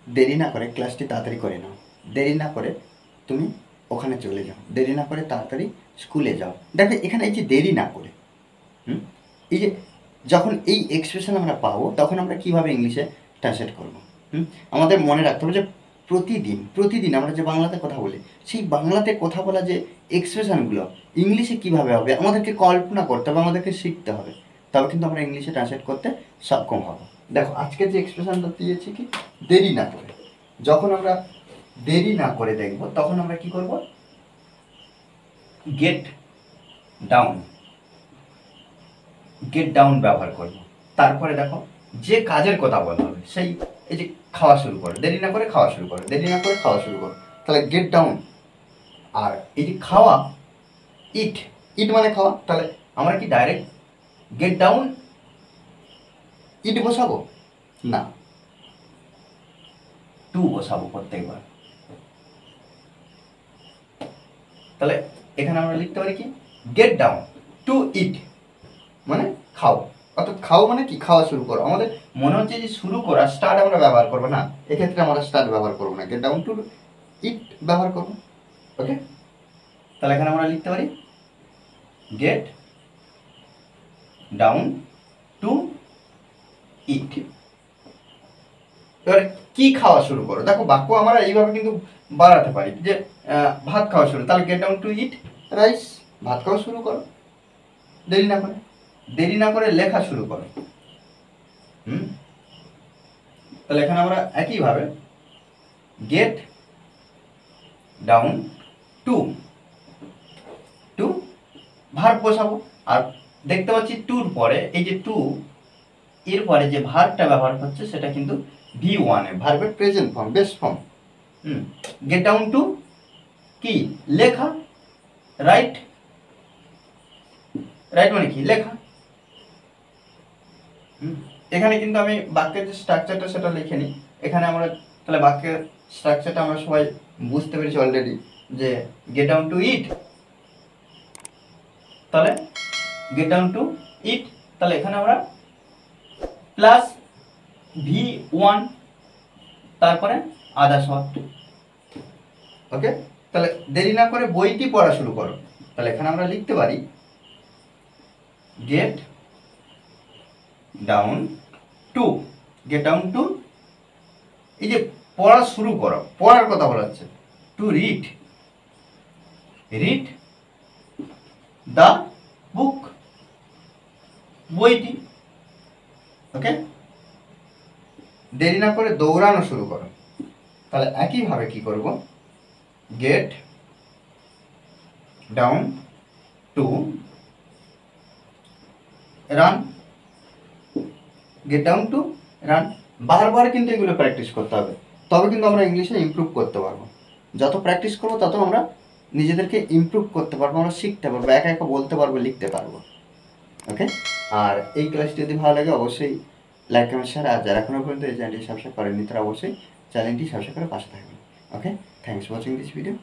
দেরি না করে ক্লাসটি তাড়াতাড়ি করে নাও, দেরি না করে তুমি ওখানে চলে যাও, দেরি না করে তাড়াতাড়ি স্কুলে যাও। দেখো এখানে এই যে দেরি না করে, এই যে যখন এই এক্সপ্রেশন আমরা পাবো তখন আমরা কীভাবে ইংলিশে ট্রান্সলেট করবো। আমাদের মনে রাখতে হবে যে প্রতিদিন প্রতিদিন আমরা যে বাংলাতে কথা বলি, সেই বাংলাতে কথা বলা যে এক্সপ্রেশনগুলো ইংলিশে কীভাবে হবে আমাদেরকে কল্পনা করতে হবে, আমাদেরকে শিখতে হবে, তবে কিন্তু আমরা ইংলিশে ট্রান্সলেট করতে সক্ষম হব। দেখো আজকে যে এক্সপ্রেশনটা দিয়েছি কি, দেরি না করে। যখন আমরা দেরি না করে দেখব তখন আমরা কি করব, গেট ডাউন, গেট ডাউন ব্যবহার করব। তারপরে দেখো যে কাজের কথা বলা হবে, সেই এই যে খাওয়া শুরু করো, দেরি না করে খাওয়া শুরু করো, দেরি না করে খাওয়া শুরু করো, তাহলে গেট ডাউন। আর এই যে খাওয়া, ইট, ইট মানে খাওয়া, তাহলে আমরা কি ডাইরেক্ট গেট ডাউন ইট বসাবো না, টু বসাবো প্রত্যেকবার। তাহলে এখানে আমরা লিখতে পারি কি, গেট ডাউন টু ইট মানে খাও, অর্থাৎ খাও মানে কি, খাওয়া শুরু করো। আমাদের মনে হচ্ছে যে শুরু করা, স্টার্ট আমরা ব্যবহার করবো না, এক্ষেত্রে আমরা স্টার্ট ব্যবহার করবো না, গেট ডাউন টু ইট ব্যবহার করবো। ওকে, তাহলে এখানে আমরা লিখতে পারি গেট ডাউন টু ইট। এবার কি খাওয়া শুরু করো, দেখো বাক্য আমরা এইভাবে কিন্তু বাড়াতে পারি যে ভাত খাওয়া শুরু, তাহলে gate down two eat rice, ভাত খাওয়া শুরু করো, দেরি না করে, দেরি না করে লেখা শুরু করো। তাহলে এখানে আমরা একইভাবে get down to, to verb বসাবো। আর দেখতে পাচ্ছি টুর পরে এই যে টু, এর পরে যে ভার্বটা ব্যবহার হচ্ছে সেটা কিন্তু V1 ভার্বের present form, base form. Gate down two কি, লেখা, রাইট, রাইট মানে কি, লেখা। এখানে কিন্তু আমি বাক্যের যে স্ট্রাকচারটা সেটা লিখে নিই। এখানে আমরা তাহলে বাক্যের স্ট্রাকচারটা আমরা সবাই বুঝতে পেরেছি অলরেডি, যে গেট ডাউন টু ইট, তাহলে গেট ডাউন টু ইট, তাহলে এখানে আমরা প্লাস V1, তারপরে আদার্স ওয়ার্ড। ওকে, তাহলে দেরি না করে বইটি পড়া শুরু করো, তাহলে এখানে আমরা লিখতে পারি gate down two, gate down two, এই যে পড়া শুরু করো, পড়ার কথা বলা হচ্ছে, to read, read the book, বইটি। ওকে, দেরি না করে দৌড়ানো শুরু করো, তাহলে একইভাবে কি করব, gate down to run, gate down to run. বারবার কিন্তু এগুলো প্র্যাকটিস করতে হবে, তবে কিন্তু আমরা ইংলিশে ইমপ্রুভ করতে পারবো। যত প্র্যাকটিস করবো তত আমরা নিজেদেরকে ইমপ্রুভ করতে পারবো, আমরা শিখতে পারবো, একা একা বলতে পারবো, লিখতে পারবো। ওকে, আর এই ক্লাসটি যদি ভালো লাগে অবশ্যই লাইক কমেন্ট শেয়ার, আর যারা এখনো পর্যন্ত এই চ্যানেলটি সাবস্ক্রাইব করেননি তারা অবশ্যই চ্যানেলটি সাবস্ক্রাইব করে পাশে থাকবেন। Okay, thanks for watching this video.